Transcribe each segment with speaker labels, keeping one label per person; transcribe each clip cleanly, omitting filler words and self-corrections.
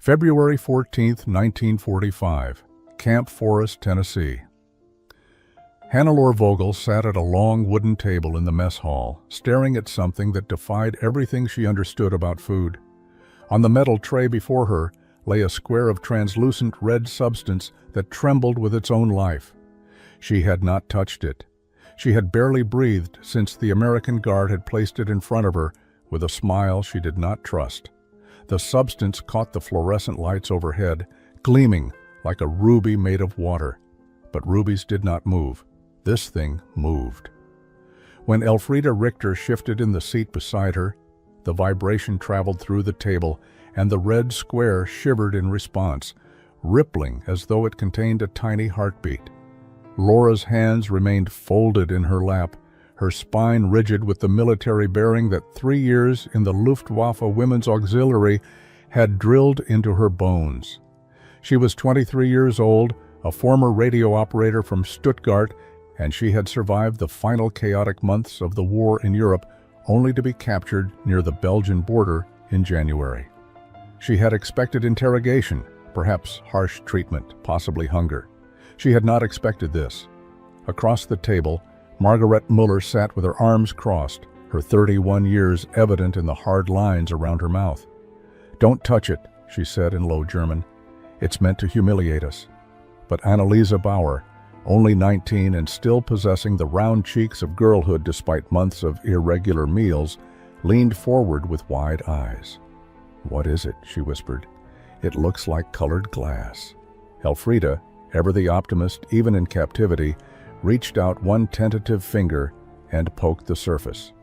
Speaker 1: February 14, 1945, Camp Forest, Tennessee. Hannelore Vogel sat at a long wooden table in the mess hall, staring at something that defied everything she understood about food. On the metal tray before her lay a square of translucent red substance that trembled with its own life. She had not touched it. She had barely breathed since the American guard had placed it in front of her with a smile she did not trust. The substance caught the fluorescent lights overhead, gleaming like a ruby made of water. But rubies did not move. This thing moved. When Elfrida Richter shifted in the seat beside her, the vibration traveled through the table, and the red square shivered in response, rippling as though it contained a tiny heartbeat. Laura's hands remained folded in her lap, her spine rigid with the military bearing that 3 years in the Luftwaffe Women's Auxiliary had drilled into her bones. She was 23 years old, a former radio operator from Stuttgart, and she had survived the final chaotic months of the war in Europe, only to be captured near the Belgian border in January. She had expected interrogation, perhaps harsh treatment, possibly hunger. She had not expected this. Across the table, Margaret Muller sat with her arms crossed, her 31 years evident in the hard lines around her mouth. "Don't touch it," she said in low German. "It's meant to humiliate us." But Annalisa Bauer, only 19 and still possessing the round cheeks of girlhood despite months of irregular meals, leaned forward with wide eyes. "What is it?" she whispered. "It looks like colored glass." Elfrida, ever the optimist even in captivity, reached out one tentative finger and poked the surface.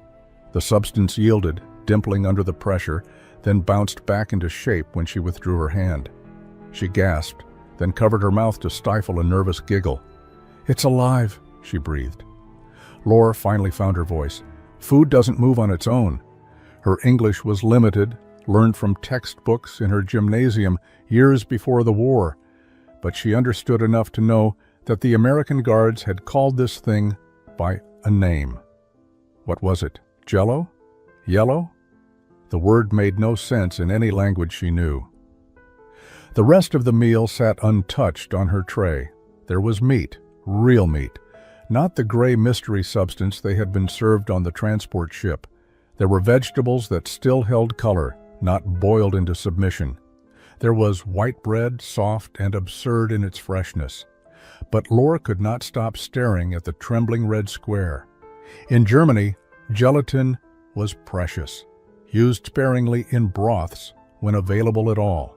Speaker 1: The substance yielded, dimpling under the pressure, then bounced back into shape when she withdrew her hand. She gasped, then covered her mouth to stifle a nervous giggle. "It's alive," she breathed. Laura finally found her voice. "Food doesn't move on its own." Her English was limited, learned from textbooks in her gymnasium years before the war, but she understood enough to know that the American guards had called this thing by a name. What was it? Jell-O? Yellow? The word made no sense in any language she knew. The rest of the meal sat untouched on her tray. There was meat, real meat, not the gray mystery substance they had been served on the transport ship. There were vegetables that still held color, not boiled into submission. There was white bread, soft and absurd in its freshness. But Laura could not stop staring at the trembling red square. In Germany, gelatin was precious, used sparingly in broths when available at all.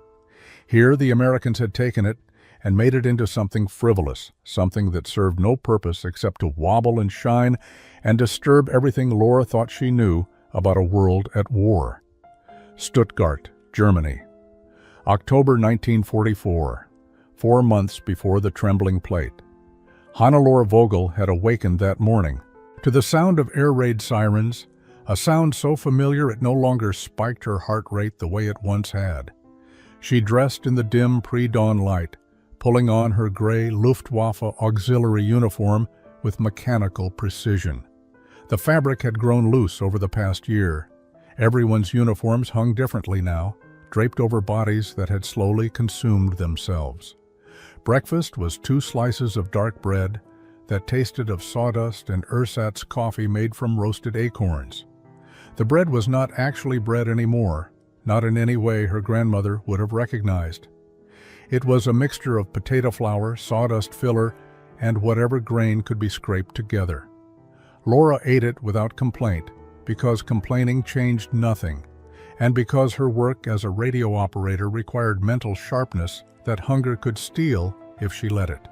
Speaker 1: Here the Americans had taken it and made it into something frivolous, something that served no purpose except to wobble and shine and disturb everything Laura thought she knew about a world at war. Stuttgart, Germany. October 1944. 4 months before the trembling plate. Hannelore Vogel had awakened that morning to the sound of air raid sirens, a sound so familiar it no longer spiked her heart rate the way it once had. She dressed in the dim pre-dawn light, pulling on her gray Luftwaffe auxiliary uniform with mechanical precision. The fabric had grown loose over the past year. Everyone's uniforms hung differently now, draped over bodies that had slowly consumed themselves. Breakfast was 2 slices of dark bread that tasted of sawdust and ersatz coffee made from roasted acorns. The bread was not actually bread anymore, not in any way her grandmother would have recognized. It was a mixture of potato flour, sawdust filler, and whatever grain could be scraped together. Laura ate it without complaint, because complaining changed nothing, and because her work as a radio operator required mental sharpness that hunger could steal if she let it.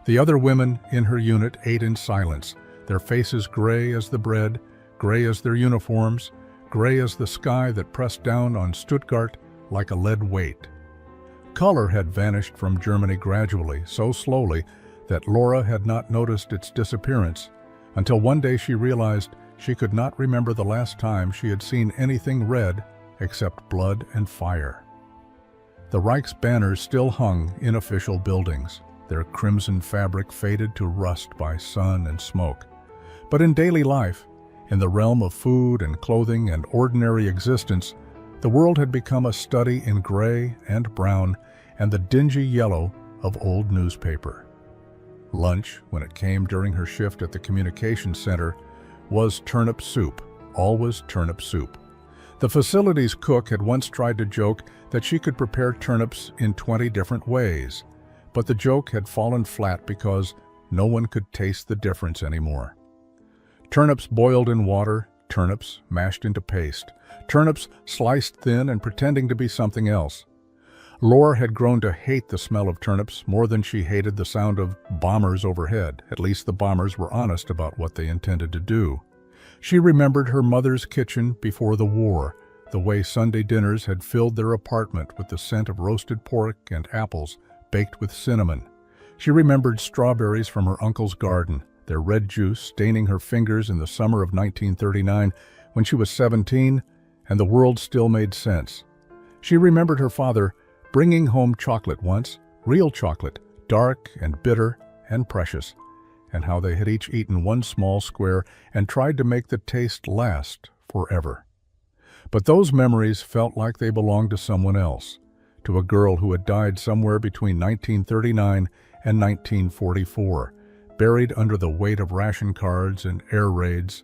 Speaker 1: The other women in her unit ate in silence, their faces gray as the bread, gray as their uniforms, gray as the sky that pressed down on Stuttgart like a lead weight. Color had vanished from Germany gradually, so slowly that Laura had not noticed its disappearance, until one day she realized she could not remember the last time she had seen anything red except blood and fire. The Reich's banners still hung in official buildings, their crimson fabric faded to rust by sun and smoke. But in daily life, in the realm of food and clothing and ordinary existence, The world had become a study in gray and brown and the dingy yellow of old newspaper. Lunch, when it came during her shift at the communications center, was turnip soup, always turnip soup. The facility's cook had once tried to joke that she could prepare turnips in 20 different ways, but the joke had fallen flat because no one could taste the difference anymore. Turnips boiled in water, turnips mashed into paste, turnips sliced thin and pretending to be something else. Laura had grown to hate the smell of turnips more than she hated the sound of bombers overhead. At least the bombers were honest about what they intended to do. She remembered her mother's kitchen before the war, the way Sunday dinners had filled their apartment with the scent of roasted pork and apples baked with cinnamon. She remembered strawberries from her uncle's garden, their red juice staining her fingers in the summer of 1939 when she was 17 and the world still made sense. She remembered her father bringing home chocolate once, real chocolate, dark and bitter and precious, and how they had each eaten one small square and tried to make the taste last forever. But those memories felt like they belonged to someone else, to a girl who had died somewhere between 1939 and 1944, buried under the weight of ration cards and air raids,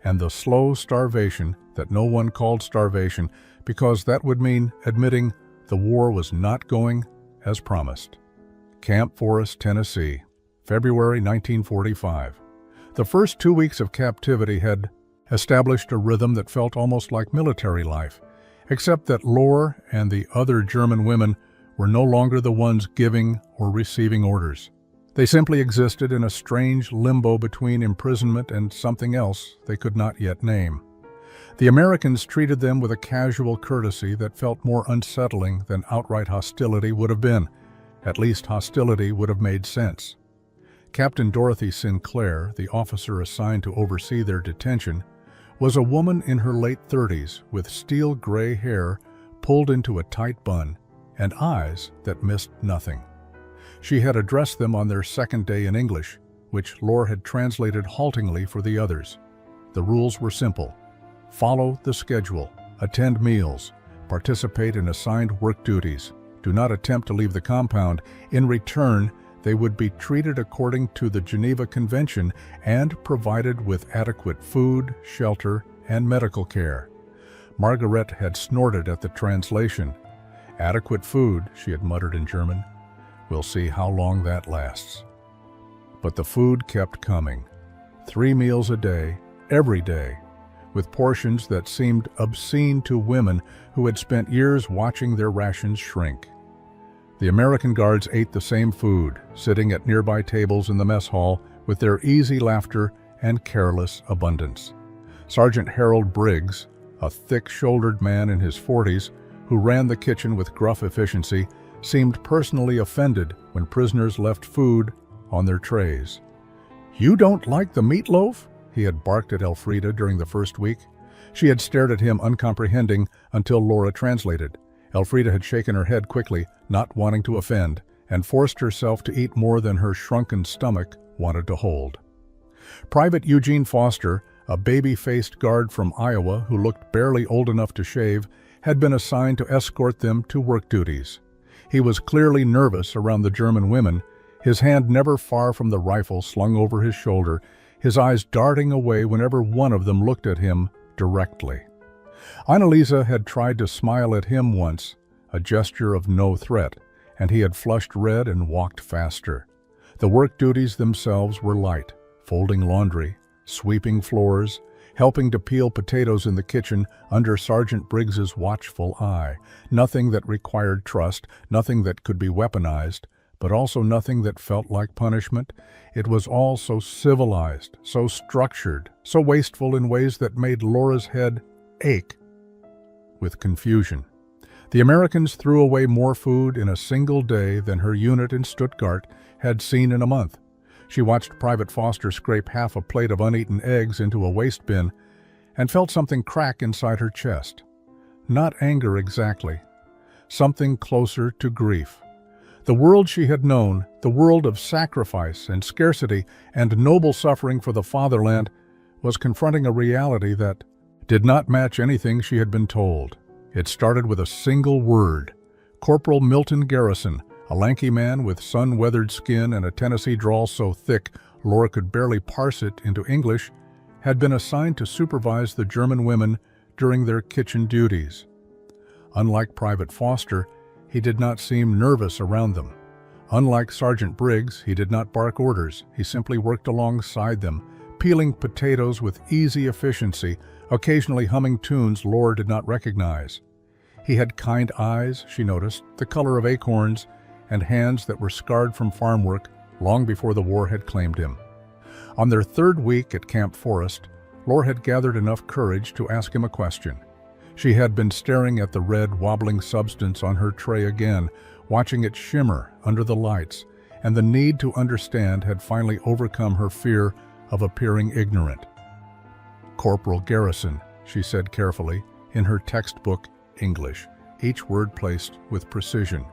Speaker 1: and the slow starvation that no one called starvation because that would mean admitting the war was not going as promised. Camp Forest, Tennessee, February 1945. The first 2 weeks of captivity had established a rhythm that felt almost like military life, except that Laura and the other German women were no longer the ones giving or receiving orders. They simply existed in a strange limbo between imprisonment and something else they could not yet name. The Americans treated them with a casual courtesy that felt more unsettling than outright hostility would have been. At least hostility would have made sense. Captain Dorothy Sinclair, the officer assigned to oversee their detention, was a woman in her late 30s with steel gray hair pulled into a tight bun and eyes that missed nothing. She had addressed them on their second day in English, which Laura had translated haltingly for the others. The rules were simple. Follow the schedule, attend meals, participate in assigned work duties, do not attempt to leave the compound. In return, they would be treated according to the Geneva Convention and provided with adequate food, shelter, and medical care. Margaret had snorted at the translation. Adequate food, she had muttered in German. We'll see how long that lasts. But the food kept coming. 3 meals a day, every day, with portions that seemed obscene to women who had spent years watching their rations shrink. The American guards ate the same food, sitting at nearby tables in the mess hall with their easy laughter and careless abundance. Sergeant Harold Briggs, a thick-shouldered man in his 40s who ran the kitchen with gruff efficiency, seemed personally offended when prisoners left food on their trays. "You don't like the meatloaf?" he had barked at Elfrida during the first week. She had stared at him uncomprehending until Laura translated. Elfrida had shaken her head quickly, not wanting to offend, and forced herself to eat more than her shrunken stomach wanted to hold. Private Eugene Foster, a baby-faced guard from Iowa who looked barely old enough to shave, had been assigned to escort them to work duties. He was clearly nervous around the German women, his hand never far from the rifle slung over his shoulder, his eyes darting away whenever one of them looked at him directly. Annalisa had tried to smile at him once, a gesture of no threat, and he had flushed red and walked faster. The work duties themselves were light, folding laundry, sweeping floors, helping to peel potatoes in the kitchen under Sergeant Briggs's watchful eye. Nothing that required trust, nothing that could be weaponized, but also nothing that felt like punishment. It was all so civilized, so structured, so wasteful in ways that made Laura's head ache with confusion. The Americans threw away more food in a single day than her unit in Stuttgart had seen in a month. She watched Private Foster scrape half a plate of uneaten eggs into a waste bin and felt something crack inside her chest. Not anger exactly, something closer to grief. The world she had known, the world of sacrifice and scarcity and noble suffering for the fatherland, was confronting a reality that did not match anything she had been told. It started with a single word. Corporal Milton Garrison, a lanky man with sun-weathered skin and a Tennessee drawl so thick Laura could barely parse it into English, had been assigned to supervise the German women during their kitchen duties. Unlike Private Foster, he did not seem nervous around them. Unlike Sergeant Briggs, he did not bark orders. He simply worked alongside them, peeling potatoes with easy efficiency, occasionally humming tunes Laura did not recognize. He had kind eyes, she noticed, the color of acorns, and hands that were scarred from farm work long before the war had claimed him. On their third week at Camp Forest, Laura had gathered enough courage to ask him a question. She had been staring at the red, wobbling substance on her tray again, watching it shimmer under the lights, and the need to understand had finally overcome her fear of appearing ignorant. "Corporal Garrison," she said carefully, in her textbook English, each word placed with precision.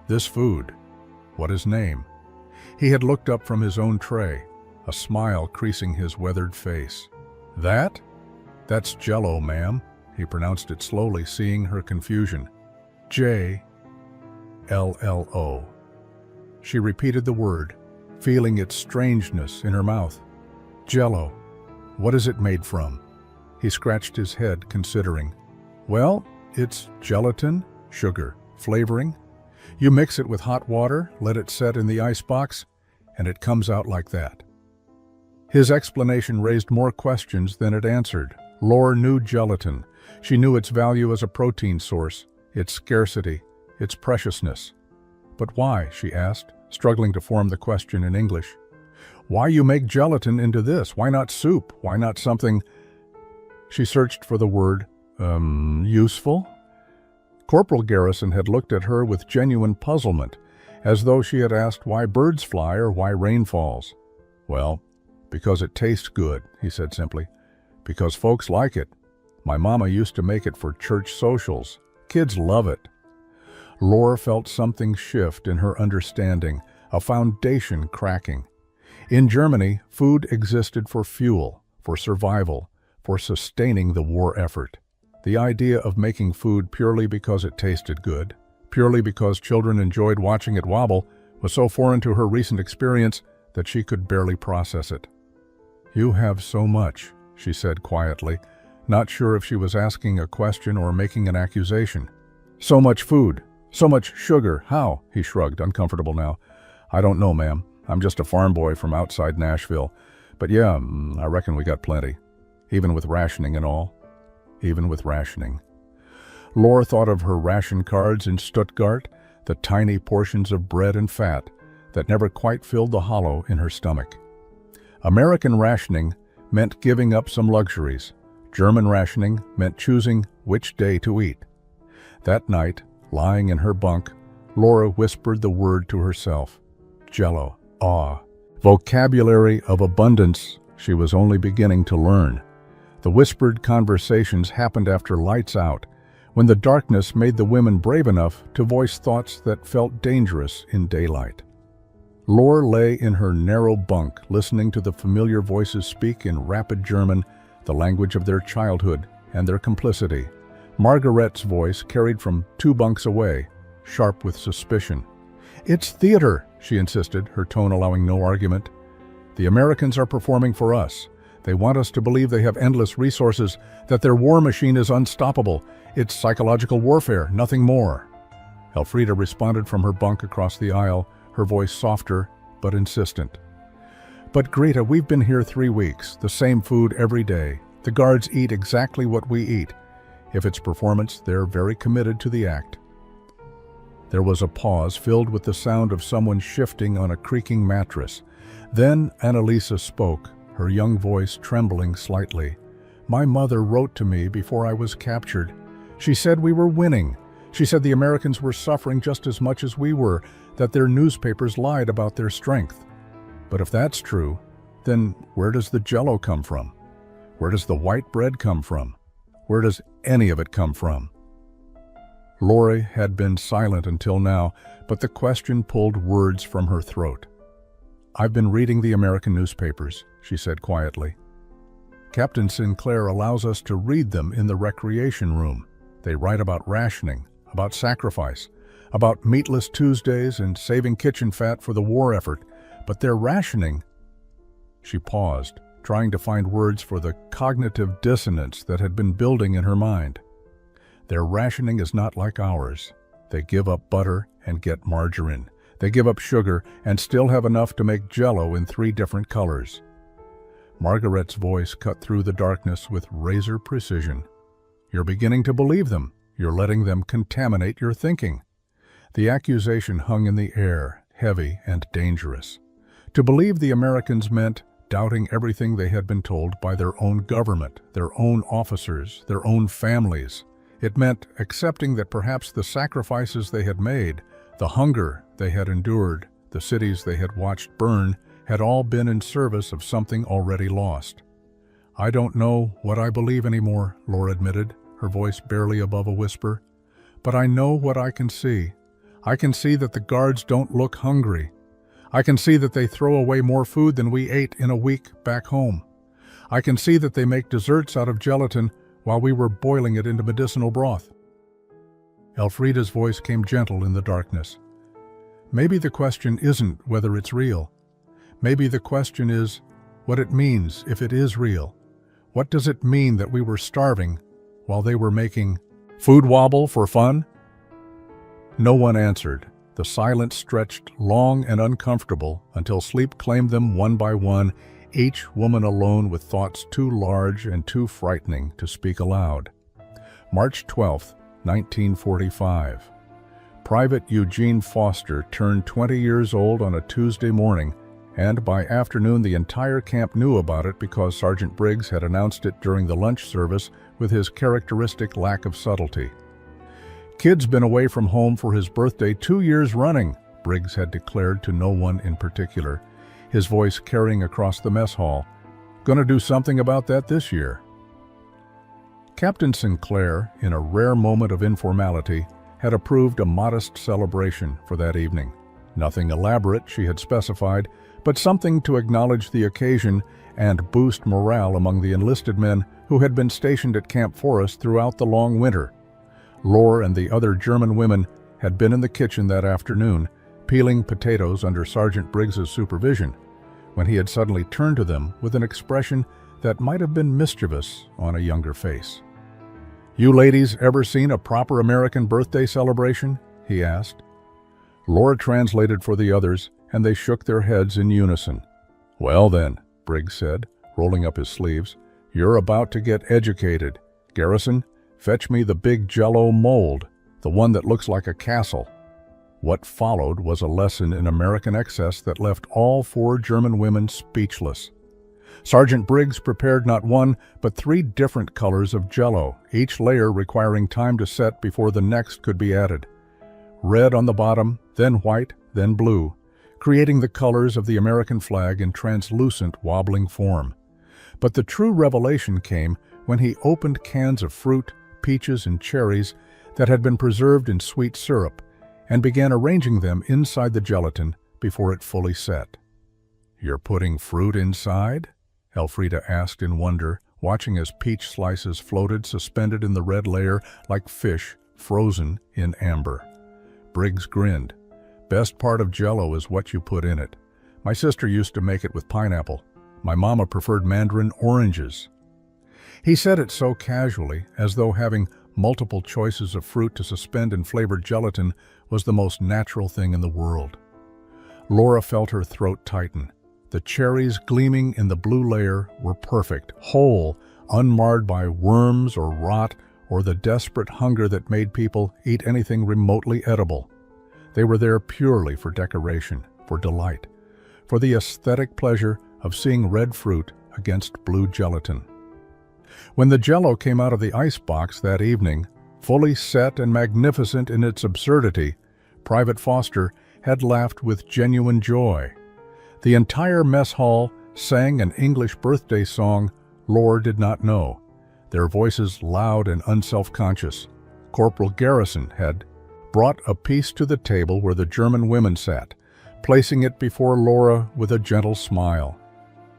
Speaker 1: "This food, what is name?" He had looked up from his own tray, a smile creasing his weathered face. That's Jell-O, ma'am," he pronounced it slowly, seeing her confusion. "Jell-O." She repeated the word, feeling its strangeness in her mouth. "Jell-O. What is it made from?" He scratched his head, considering. "Well, it's gelatin, sugar, flavoring. You mix it with hot water, let it set in the icebox, and it comes out like that." His explanation raised more questions than it answered. Laura knew gelatin. She knew its value as a protein source, its scarcity, its preciousness. "But why?" she asked, struggling to form the question in English. "Why you make gelatin into this? Why not soup? Why not something—" She searched for the word, useful? Corporal Garrison had looked at her with genuine puzzlement, as though she had asked why birds fly or why rain falls. "Well, because it tastes good," he said simply. "Because folks like it. My mama used to make it for church socials. Kids love it." Laura felt something shift in her understanding, a foundation cracking. In Germany, food existed for fuel, for survival, for sustaining the war effort. The idea of making food purely because it tasted good, purely because children enjoyed watching it wobble, was so foreign to her recent experience that she could barely process it. "You have so much," she said quietly, not sure if she was asking a question or making an accusation. "So much food, so much sugar, how?" he shrugged, uncomfortable now. "I don't know, ma'am. I'm just a farm boy from outside Nashville. But yeah, I reckon we got plenty. Even with rationing and all. Even with rationing." Laura thought of her ration cards in Stuttgart, the tiny portions of bread and fat that never quite filled the hollow in her stomach. American rationing meant giving up some luxuries. German rationing meant choosing which day to eat. That night, lying in her bunk, Laura whispered the word to herself. Jell-O. Vocabulary of abundance she was only beginning to learn. The whispered conversations happened after lights out, when the darkness made the women brave enough to voice thoughts that felt dangerous in daylight. Laura lay in her narrow bunk, listening to the familiar voices speak in rapid German, the language of their childhood and their complicity. Margaret's voice carried from 2 bunks away, sharp with suspicion. "It's theater," she insisted, her tone allowing no argument. "The Americans are performing for us. They want us to believe they have endless resources, that their war machine is unstoppable. It's psychological warfare, nothing more." Elfrida responded from her bunk across the aisle, her voice softer but insistent. "But Greta, we've been here 3 weeks, the same food every day. The guards eat exactly what we eat. If it's performance, they're very committed to the act." There was a pause filled with the sound of someone shifting on a creaking mattress. Then Annalisa spoke, her young voice trembling slightly. "My mother wrote to me before I was captured. She said we were winning. She said the Americans were suffering just as much as we were, that their newspapers lied about their strength. But if that's true, then where does the Jell-O come from? Where does the white bread come from? Where does any of it come from?" Laura had been silent until now, but the question pulled words from her throat. "I've been reading the American newspapers," she said quietly. "Captain Sinclair allows us to read them in the recreation room. They write about rationing, about sacrifice, about meatless Tuesdays and saving kitchen fat for the war effort. But their rationing— She paused, trying to find words for the cognitive dissonance that had been building in her mind. Their rationing is not like ours. They give up butter and get margarine. They give up sugar and still have enough to make Jell-O in 3 different colors. Margaret's voice cut through the darkness with razor precision. You're beginning to believe them. You're letting them contaminate your thinking. The accusation hung in the air, heavy and dangerous. To believe the Americans meant doubting everything they had been told by their own government, their own officers, their own families. It meant accepting that perhaps the sacrifices they had made, the hunger they had endured, the cities they had watched burn, had all been in service of something already lost. I don't know what I believe anymore, Laura admitted, her voice barely above a whisper. But I know what I can see. I can see that the guards don't look hungry. I can see that they throw away more food than we ate in a week back home. I can see that they make desserts out of gelatin while we were boiling it into medicinal broth. Elfrida's voice came gentle in the darkness. Maybe the question isn't whether it's real. Maybe the question is what it means if it is real. What does it mean that we were starving while they were making food wobble for fun? No one answered. The silence stretched long and uncomfortable until sleep claimed them one by one, each woman alone with thoughts too large and too frightening to speak aloud. March 12, 1945. Private Eugene Foster turned 20 years old on a Tuesday morning, and by afternoon the entire camp knew about it because Sergeant Briggs had announced it during the lunch service with his characteristic lack of subtlety. Kid's been away from home for his birthday 2 years running, Briggs had declared to no one in particular, his voice carrying across the mess hall. Gonna do something about that this year. Captain Sinclair, in a rare moment of informality, had approved a modest celebration for that evening. Nothing elaborate, she had specified, but something to acknowledge the occasion and boost morale among the enlisted men who had been stationed at Camp Forest throughout the long winter. Lore and the other German women had been in the kitchen that afternoon, peeling potatoes under Sergeant Briggs's supervision, when he had suddenly turned to them with an expression that might have been mischievous on a younger face. "You ladies ever seen a proper American birthday celebration?" he asked. Laura translated for the others, and they shook their heads in unison. "Well then," Briggs said, rolling up his sleeves, "you're about to get educated. Garrison, fetch me the big Jell-O mold, the one that looks like a castle." What followed was a lesson in American excess that left all 4 German women speechless. Sergeant Briggs prepared not 1, but 3 different colors of Jell-O, each layer requiring time to set before the next could be added. Red on the bottom, then white, then blue, creating the colors of the American flag in translucent, wobbling form. But the true revelation came when he opened cans of fruit, peaches, and cherries that had been preserved in sweet syrup and began arranging them inside the gelatin before it fully set. "You're putting fruit inside?" Elfrida asked in wonder, watching as peach slices floated suspended in the red layer like fish frozen in amber. Briggs grinned. "Best part of Jell-O is what you put in it. My sister used to make it with pineapple. My mama preferred mandarin oranges." He said it so casually, as though having multiple choices of fruit to suspend in flavored gelatin was the most natural thing in the world. Laura felt her throat tighten. The cherries gleaming in the blue layer were perfect, whole, unmarred by worms or rot or the desperate hunger that made people eat anything remotely edible. They were there purely for decoration, for delight, for the aesthetic pleasure of seeing red fruit against blue gelatin. When the Jell-O came out of the icebox that evening, fully set and magnificent in its absurdity, Private Foster had laughed with genuine joy. The entire mess hall sang an English birthday song Lore did not know, their voices loud and unself-conscious. Corporal Garrison had brought a piece to the table where the German women sat, placing it before Laura with a gentle smile.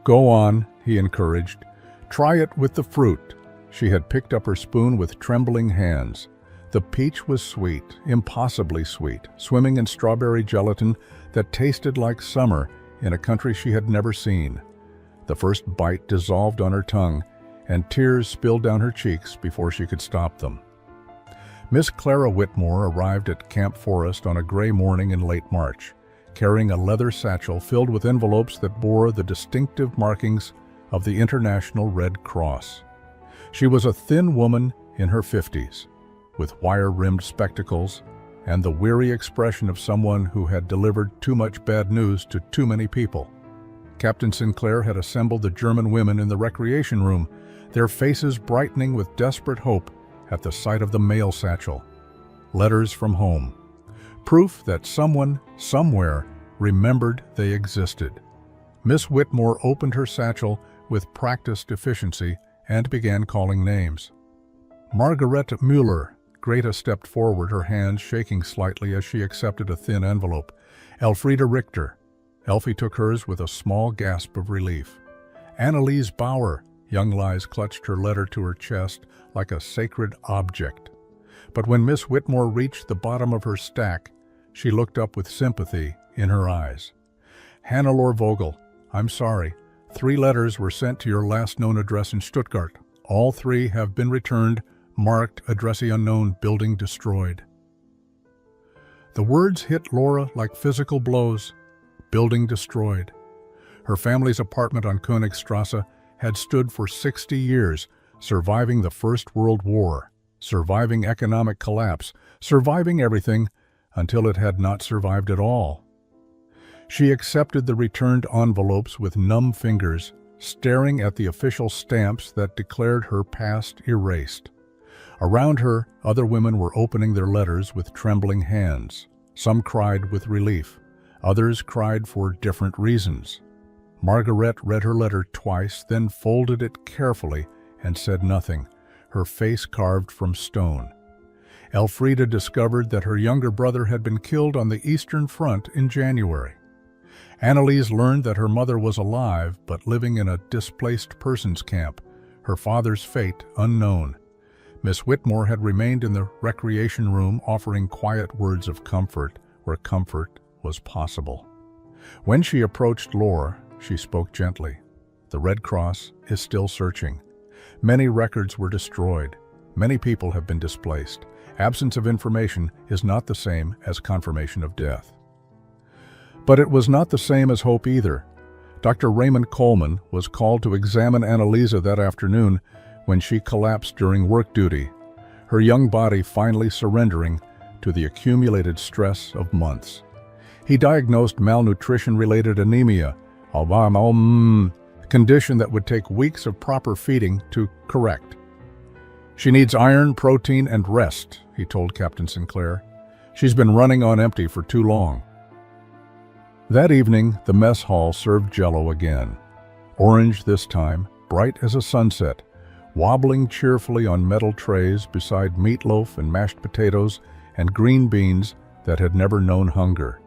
Speaker 1: "Go on," he encouraged. "Try it with the fruit." She had picked up her spoon with trembling hands. The peach was sweet, impossibly sweet, swimming in strawberry gelatin that tasted like summer in a country she had never seen. The first bite dissolved on her tongue, and tears spilled down her cheeks before she could stop them. Miss Clara Whitmore arrived at Camp Forest on a gray morning in late March, carrying a leather satchel filled with envelopes that bore the distinctive markings of the International Red Cross. She was a thin woman in her 50s, with wire-rimmed spectacles and the weary expression of someone who had delivered too much bad news to too many people. Captain Sinclair had assembled the Germanwomen in the recreation room, their faces brightening with desperate hope at the sight of the mail satchel. Letters from home. Proof that someone, somewhere, remembered they existed. Miss Whitmore opened her satchel with practiced efficiency and began calling names. Margaret Mueller. Greta stepped forward, her hands shaking slightly as she accepted a thin envelope. Elfrida Richter. Elfie took hers with a small gasp of relief. Annalise Bauer. Young Liz clutched her letter to her chest like a sacred object. But when Miss Whitmore reached the bottom of her stack, she looked up with sympathy in her eyes. Hannelore Vogel, I'm sorry. 3 letters were sent to your last known address in Stuttgart. All 3 have been returned, marked addressee unknown, building destroyed. The words hit Laura like physical blows. Building destroyed. Her family's apartment on Königstrasse had stood for 60 years, surviving the First World War, surviving economic collapse, surviving everything until it had not survived at all. She accepted the returned envelopes with numb fingers, staring at the official stamps that declared her past erased. Around her, other women were opening their letters with trembling hands. Some cried with relief. Others cried for different reasons. Margaret read her letter twice, then folded it carefully and said nothing, her face carved from stone. Elfrida discovered that her younger brother had been killed on the Eastern Front in January. Annalise learned that her mother was alive but living in a displaced persons camp, her father's fate unknown. Miss Whitmore had remained in the recreation room offering quiet words of comfort where comfort was possible. When she approached Laura, she spoke gently. The Red Cross is still searching. Many records were destroyed. Many people have been displaced. Absence of information is not the same as confirmation of death. But it was not the same as hope either. Dr. Raymond Coleman was called to examine Annalisa that afternoon when she collapsed during work duty, her young body finally surrendering to the accumulated stress of months. He diagnosed malnutrition-related anemia, a condition that would take weeks of proper feeding to correct. She needs iron, protein, and rest, he told Captain Sinclair. She's been running on empty for too long. That evening, the mess hall served Jell-O again. Orange this time, bright as a sunset, wobbling cheerfully on metal trays beside meatloaf and mashed potatoes and green beans that had never known hunger.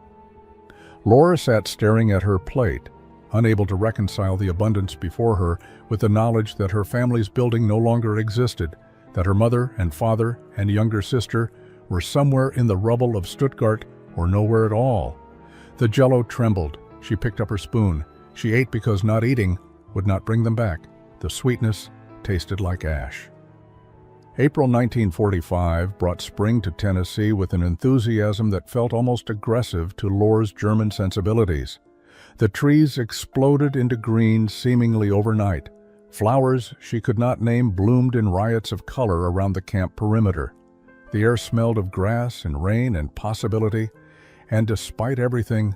Speaker 1: Laura sat staring at her plate, unable to reconcile the abundance before her with the knowledge that her family's building no longer existed, that her mother and father and younger sister were somewhere in the rubble of Stuttgart or nowhere at all. The Jell-O trembled. She picked up her spoon. She ate because not eating would not bring them back. The sweetness tasted like ash. April 1945 brought spring to Tennessee with an enthusiasm that felt almost aggressive to Laura's German sensibilities. The trees exploded into green seemingly overnight. Flowers she could not name bloomed in riots of color around the camp perimeter. The air smelled of grass and rain and possibility, and despite everything,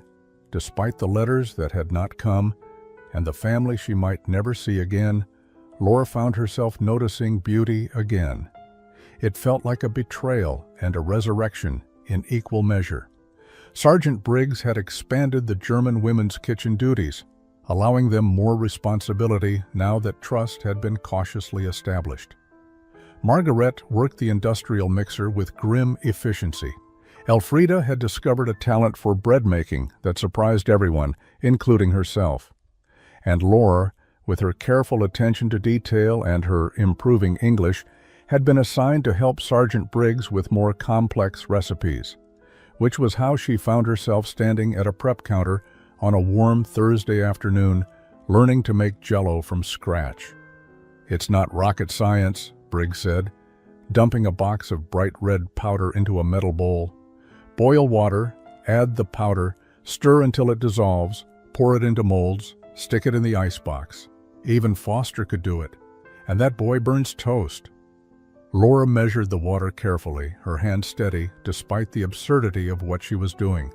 Speaker 1: despite the letters that had not come, and the family she might never see again, Laura found herself noticing beauty again. It felt like a betrayal and a resurrection in equal measure. Sergeant Briggs had expanded the German women's kitchen duties, allowing them more responsibility now that trust had been cautiously established. Margaret worked the industrial mixer with grim efficiency. Elfrida had discovered a talent for bread making that surprised everyone, including herself. And Laura, with her careful attention to detail and her improving English, had been assigned to help Sergeant Briggs with more complex recipes, which was how she found herself standing at a prep counter on a warm Thursday afternoon, learning to make Jell-O from scratch. "It's not rocket science," Briggs said, dumping a box of bright red powder into a metal bowl. "Boil water, add the powder, stir until it dissolves, pour it into molds, stick it in the icebox. Even Foster could do it, and that boy burns toast." Laura measured the water carefully, her hand steady despite the absurdity of what she was doing.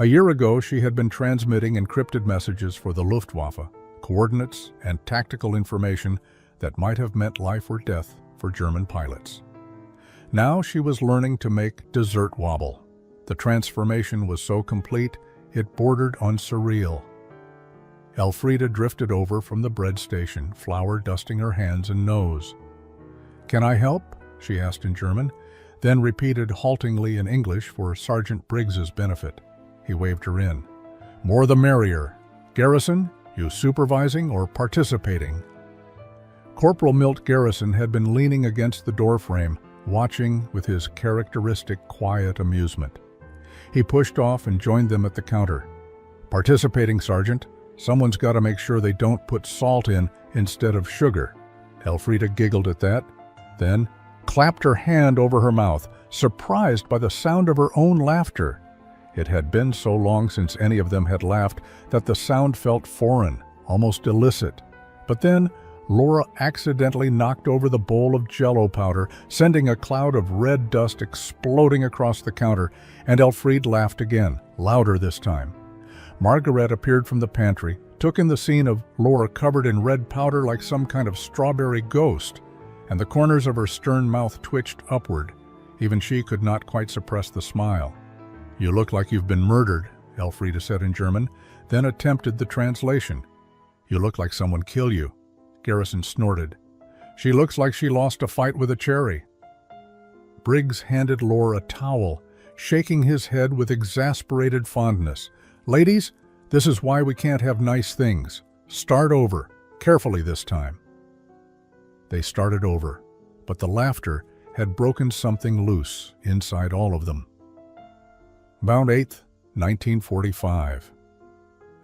Speaker 1: A year ago, she had been transmitting encrypted messages for the Luftwaffe, coordinates and tactical information that might have meant life or death for German pilots. Now she was learning to make dessert wobble. The transformation was so complete, it bordered on surreal. Elfrida drifted over from the bread station, flour dusting her hands and nose. "Can I help?" she asked in German, then repeated haltingly in English for Sergeant Briggs's benefit. He waved her in. "More the merrier. Garrison, you supervising or participating?" Corporal Milt Garrison had been leaning against the doorframe, watching with his characteristic quiet amusement. He pushed off and joined them at the counter. "Participating, Sergeant. Someone's got to make sure they don't put salt in instead of sugar." Elfrida giggled at that, then clapped her hand over her mouth, surprised by the sound of her own laughter. It had been so long since any of them had laughed that the sound felt foreign, almost illicit. But then Laura accidentally knocked over the bowl of Jell-O powder, sending a cloud of red dust exploding across the counter, and Elfriede laughed again, louder this time. Margaret appeared from the pantry, took in the scene of Laura covered in red powder like some kind of strawberry ghost, and the corners of her stern mouth twitched upward. Even she could not quite suppress the smile. "You look like you've been murdered," Elfrida said in German, then attempted the translation. "You look like someone killed you." Garrison snorted. "She looks like she lost a fight with a cherry." Briggs handed Laura a towel, shaking his head with exasperated fondness. "Ladies, this is why we can't have nice things. Start over, carefully this time." They started over, but the laughter had broken something loose inside all of them. Bound 8th, 1945.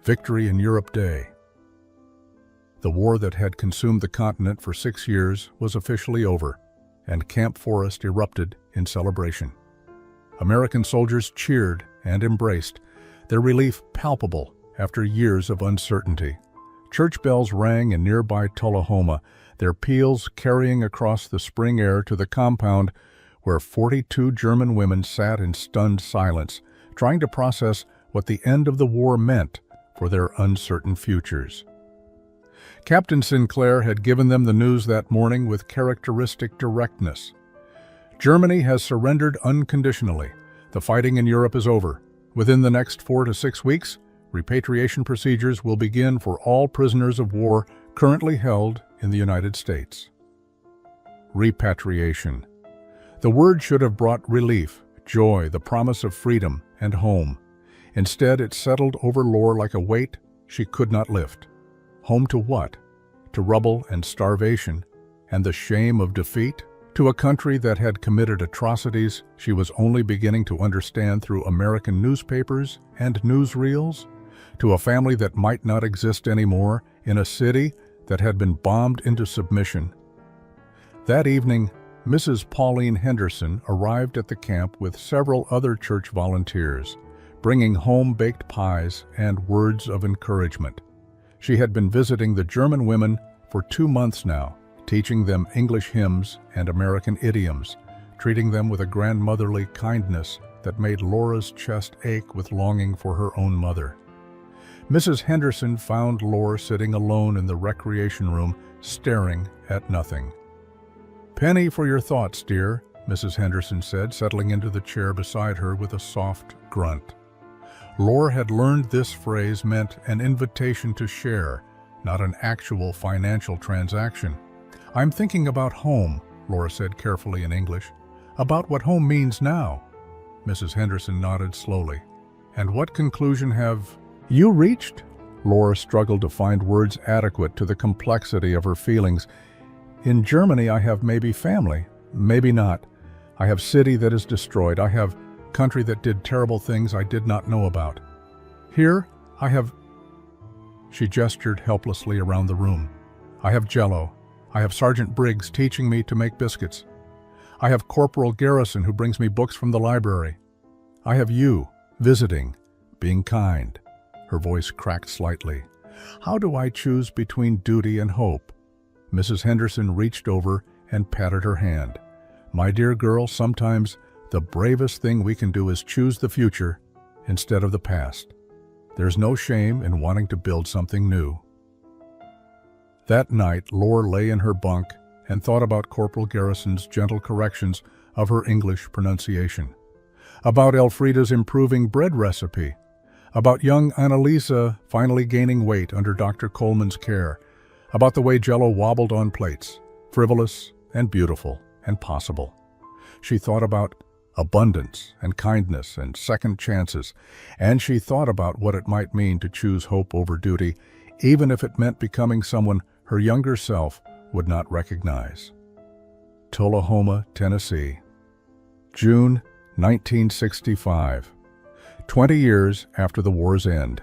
Speaker 1: Victory in Europe Day. The war that had consumed the continent for 6 years was officially over, and Camp Forest erupted in celebration. American soldiers cheered and embraced, their relief palpable after years of uncertainty. Church bells rang in nearby Tullahoma, their peals carrying across the spring air to the compound where 42 German women sat in stunned silence, trying to process what the end of the war meant for their uncertain futures. Captain Sinclair had given them the news that morning with characteristic directness. "Germany has surrendered unconditionally. The fighting in Europe is over. Within the next 4 to 6 weeks, repatriation procedures will begin for all prisoners of war currently held in the United States." Repatriation. The word should have brought relief, joy, the promise of freedom and home. Instead, it settled over Laura like a weight she could not lift. Home to what? To rubble and starvation, and the shame of defeat? To a country that had committed atrocities she was only beginning to understand through American newspapers and newsreels? To a family that might not exist anymore, in a city that had been bombed into submission? That evening, Mrs. Pauline Henderson arrived at the camp with several other church volunteers, bringing home-baked pies and words of encouragement. She had been visiting the German women for 2 months now, teaching them English hymns and American idioms, treating them with a grandmotherly kindness that made Laura's chest ache with longing for her own mother. Mrs. Henderson found Laura sitting alone in the recreation room, staring at nothing. "Penny for your thoughts, dear," Mrs. Henderson said, settling into the chair beside her with a soft grunt. Laura had learned this phrase meant an invitation to share, not an actual financial transaction. "I'm thinking about home," Laura said carefully in English. "About what home means now." Mrs. Henderson nodded slowly. "And what conclusion have you reached?" Laura struggled to find words adequate to the complexity of her feelings. "In Germany I have maybe family, Maybe not. I have city that is destroyed. I have country that did terrible things I did not know about. Here, I have..." She gestured helplessly around the room. "I have Jell-O. I have Sergeant Briggs teaching me to make biscuits. I have Corporal Garrison who brings me books from the library. I have you, visiting, being kind." Her voice cracked slightly. "How do I choose between duty and hope?" Mrs. Henderson reached over and patted her hand. "My dear girl, sometimes the bravest thing we can do is choose the future instead of the past. There's no shame in wanting to build something new." That night, Laura lay in her bunk and thought about Corporal Garrison's gentle corrections of her English pronunciation, about Elfrida's improving bread recipe, about young Annalisa finally gaining weight under Dr. Coleman's care, about the way Jell-O wobbled on plates, frivolous and beautiful and possible. She thought about abundance and kindness and second chances, and she thought about what it might mean to choose hope over duty, even if it meant becoming someone her younger self would not recognize. Tullahoma, Tennessee. June 1965. 20 years after the war's end.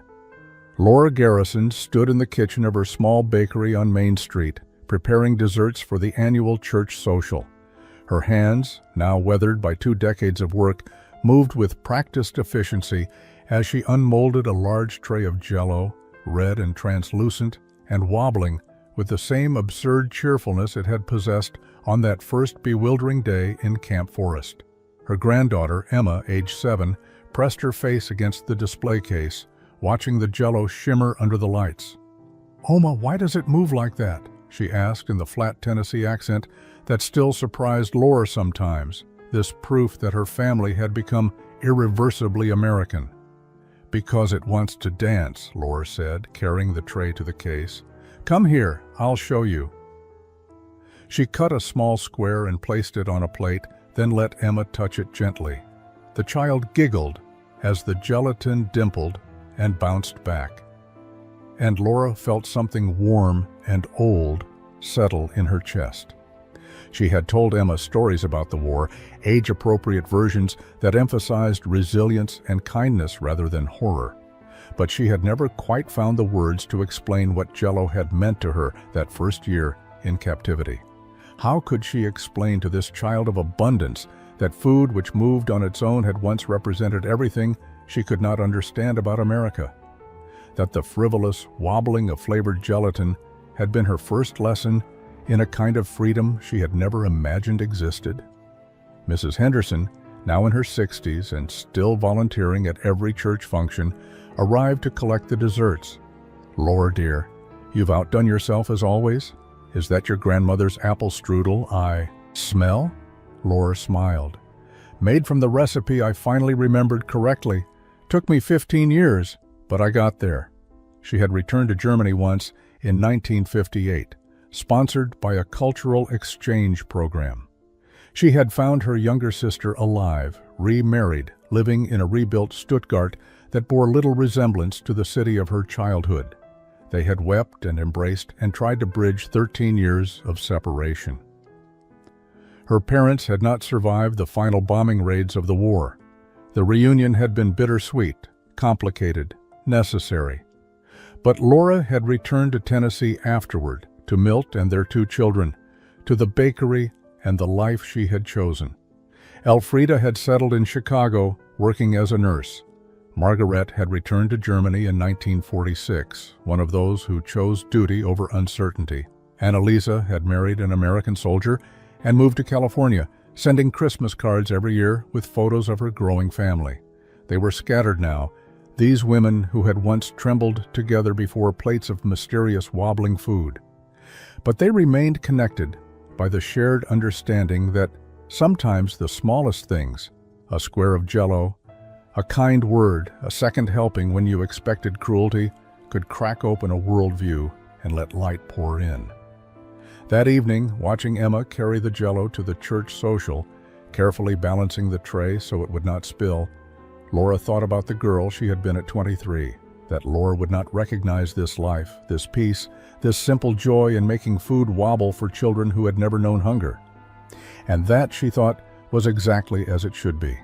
Speaker 1: Laura Garrison stood in the kitchen of her small bakery on Main Street, preparing desserts for the annual church social. Her hands, now weathered by 2 decades of work, moved with practiced efficiency as she unmolded a large tray of Jell-O, red and translucent, and wobbling with the same absurd cheerfulness it had possessed on that first bewildering day in Camp Forest. Her granddaughter, Emma, age 7, pressed her face against the display case, watching the Jell-O shimmer under the lights. "Oma, why does it move like that?" she asked in the flat Tennessee accent that still surprised Laura sometimes, this proof that her family had become irreversibly American. "Because it wants to dance," Laura said, carrying the tray to the case. "Come here, I'll show you." She cut a small square and placed it on a plate, then let Emma touch it gently. The child giggled as the gelatin dimpled and bounced back. And Laura felt something warm and old settle in her chest. She had told Emma stories about the war, age-appropriate versions that emphasized resilience and kindness rather than horror. But she had never quite found the words to explain what Jell-O had meant to her that first year in captivity. How could she explain to this child of abundance that food which moved on its own had once represented everything she could not understand about America? That the frivolous wobbling of flavored gelatin had been her first lesson in a kind of freedom she had never imagined existed? Mrs. Henderson, now in her 60s and still volunteering at every church function, arrived to collect the desserts. "Laura, dear, you've outdone yourself as always. Is that your grandmother's apple strudel I smell?" Laura smiled. "Made from the recipe I finally remembered correctly. Took me 15 years, but I got there." She had returned to Germany once in 1958, sponsored by a cultural exchange program. She had found her younger sister alive, remarried, living in a rebuilt Stuttgart that bore little resemblance to the city of her childhood. They had wept and embraced and tried to bridge 13 years of separation. Her parents had not survived the final bombing raids of the war. The reunion had been bittersweet, complicated, necessary. But Laura had returned to Tennessee afterward, to Milt and their 2 children, to the bakery and the life she had chosen. Elfrida had settled in Chicago, working as a nurse. Margaret had returned to Germany in 1946, one of those who chose duty over uncertainty. Annalisa had married an American soldier and moved to California, sending Christmas cards every year with photos of her growing family. They were scattered now, these women who had once trembled together before plates of mysterious wobbling food. But they remained connected by the shared understanding that sometimes the smallest things, a square of Jell-O, a kind word, a second helping when you expected cruelty, could crack open a worldview and let light pour in. That evening, watching Emma carry the Jell-O to the church social, carefully balancing the tray so it would not spill, Laura thought about the girl she had been at 23, that Laura would not recognize this life, this peace, this simple joy in making food wobble for children who had never known hunger. And that, she thought, was exactly as it should be.